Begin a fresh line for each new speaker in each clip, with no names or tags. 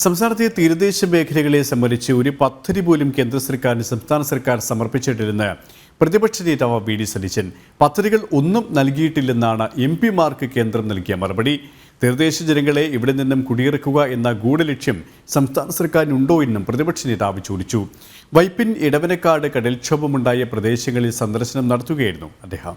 സംസ്ഥാനത്തെ തീരദേശ മേഖലകളെ സംബന്ധിച്ച് ഒരു പദ്ധതി പോലും കേന്ദ്ര സർക്കാരിന് സംസ്ഥാന സർക്കാർ സമർപ്പിച്ചിട്ടില്ലെന്ന് പ്രതിപക്ഷ നേതാവ് വി.ഡി. സതീശൻ. പദ്ധതികൾ ഒന്നും നൽകിയിട്ടില്ലെന്നാണ് എംപിമാർക്ക് കേന്ദ്രം നൽകിയ മറുപടി. തീരദേശ ജനങ്ങളെ ഇവിടെ നിന്നും കുടിയിറക്കുക എന്ന ഗൂഢലക്ഷ്യം സംസ്ഥാന സർക്കാരിനുണ്ടോ എന്നും പ്രതിപക്ഷ നേതാവ് ചോദിച്ചു. വൈപ്പിൻ ഇടവനക്കാട് കടൽക്ഷോഭമുണ്ടായ പ്രദേശങ്ങളിൽ സന്ദർശനം നടത്തുകയായിരുന്നു അദ്ദേഹം.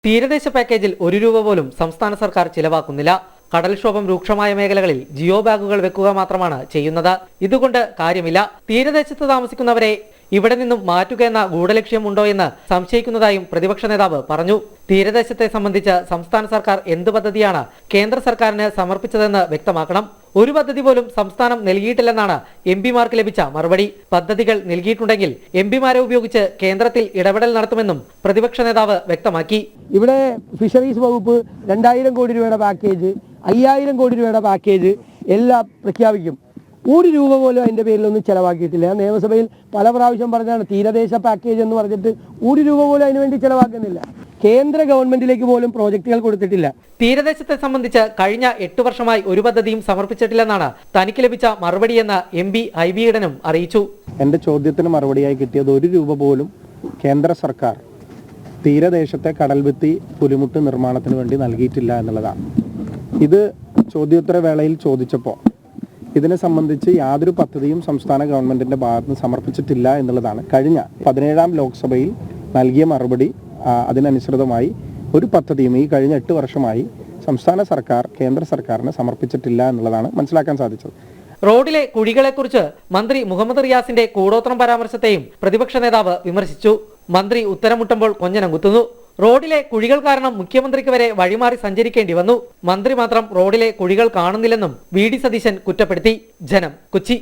തീരദേശ പാക്കേജിൽ ₹1 പോലും സംസ്ഥാന സർക്കാർ ചിലവാക്കുന്നില്ല. കടൽക്ഷോഭം രൂക്ഷമായ മേഖലകളിൽ ജിയോ ബാഗുകൾ വെക്കുക മാത്രമാണ് ചെയ്യുന്നത്. ഇതുകൊണ്ട് കാര്യമില്ല. തീരദേശത്ത് താമസിക്കുന്നവരെ ഇവിടെ നിന്നും മാറ്റുക എന്ന ഗൂഢലക്ഷ്യം ഉണ്ടോ എന്ന് സംശയിക്കുന്നതായും പ്രതിപക്ഷ നേതാവ് പറഞ്ഞു. തീരദേശത്തെ സംബന്ധിച്ച് സംസ്ഥാന സർക്കാർ എന്ത് പദ്ധതിയാണ് കേന്ദ്ര സർക്കാരിന് സമർപ്പിച്ചതെന്ന് വ്യക്തമാക്കണം. ഒരു പദ്ധതി പോലും സംസ്ഥാനം നൽകിയിട്ടില്ലെന്നാണ് എംപിമാർക്ക് ലഭിച്ച മറുപടി. പദ്ധതികൾ നൽകിയിട്ടുണ്ടെങ്കിൽ എംപിമാരെ ഉപയോഗിച്ച് കേന്ദ്രത്തിൽ ഇടപെടൽ നടത്തുമെന്നും പ്രതിപക്ഷ നേതാവ് വ്യക്തമാക്കി.
ഇവിടെ ഫിഷറീസ് വകുപ്പ് 2000 കോടി രൂപയുടെ പാക്കേജ്, 5000 കോടി രൂപയുടെ പാക്കേജ് എല്ലാം പ്രഖ്യാപിക്കും. ₹1 പോലും അതിൻ്റെ പേരിലൊന്നും ചിലവാക്കിയിട്ടില്ല. നിയമസഭയിൽ പല പ്രാവശ്യം പറഞ്ഞാണ് തീരദേശ പാക്കേജ് എന്ന് പറഞ്ഞിട്ട് ₹1 പോലും അതിനുവേണ്ടി ചിലവാക്കുന്നില്ല. കേന്ദ്ര ഗവൺമെന്റിലേക്ക് പോലും പ്രോജക്റ്റുകൾ കൊടുത്തിട്ടില്ല.
തീരദേശത്തെ സംബന്ധിച്ച് കഴിഞ്ഞ 8 വർഷമായി ഒരു പദ്ധതിയും സമർപ്പിച്ചിട്ടില്ലെന്നാണ് തനിക്ക് ലഭിച്ച മറുപടിയെന്ന് MP IB ഈഡനും അറിയിച്ചു.
എൻ്റെ ചോദ്യത്തിന് മറുപടിയായി കിട്ടിയത് ₹1 പോലും കേന്ദ്ര സർക്കാർ തീരദേശത്തെ കടൽഭിത്തി പുലിമുട്ട് നിർമ്മാണത്തിന് വേണ്ടി നൽകിയിട്ടില്ല എന്നുള്ളതാണ്. ഇത് ചോദ്യോത്തര വേളയിൽ ചോദിച്ചപ്പോൾ ഇതിനെ സംബന്ധിച്ച് യാതൊരു പദ്ധതിയും സംസ്ഥാന ഗവൺമെന്റിന്റെ ഭാഗത്ത് നിന്ന് സമർപ്പിച്ചിട്ടില്ല എന്നുള്ളതാണ് കഴിഞ്ഞ 17ാം ലോക്സഭയിൽ നൽകിയ മറുപടി. അതിനനുസൃതമായി ഒരു പദ്ധതിയും ഈ കഴിഞ്ഞ 8 വർഷമായി സംസ്ഥാന സർക്കാർ കേന്ദ്ര സർക്കാരിന് സമർപ്പിച്ചിട്ടില്ല എന്നുള്ളതാണ് മനസ്സിലാക്കാൻ സാധിച്ചത്.
റോഡിലെ കുഴികളെക്കുറിച്ച് മന്ത്രി മുഹമ്മദ് റിയാസിന്റെ കൂടോത്രം പരാമർശത്തെയും പ്രതിപക്ഷ നേതാവ് വിമർശിച്ചു. മന്ത്രി ഉത്തരമുട്ടുമ്പോൾ കൊഞ്ഞനം കുത്തുന്നു. റോഡിലെ കുഴികൾ കാരണം മുഖ്യമന്ത്രിക്ക് വരെ വഴിമാറി സഞ്ചരിക്കേണ്ടി വന്നു. മന്ത്രി മാത്രം റോഡിലെ കുഴികൾ കാണുന്നില്ലെന്നും വി.ഡി. സതീശൻ കുറ്റപ്പെടുത്തി. ജനം, കൊച്ചി.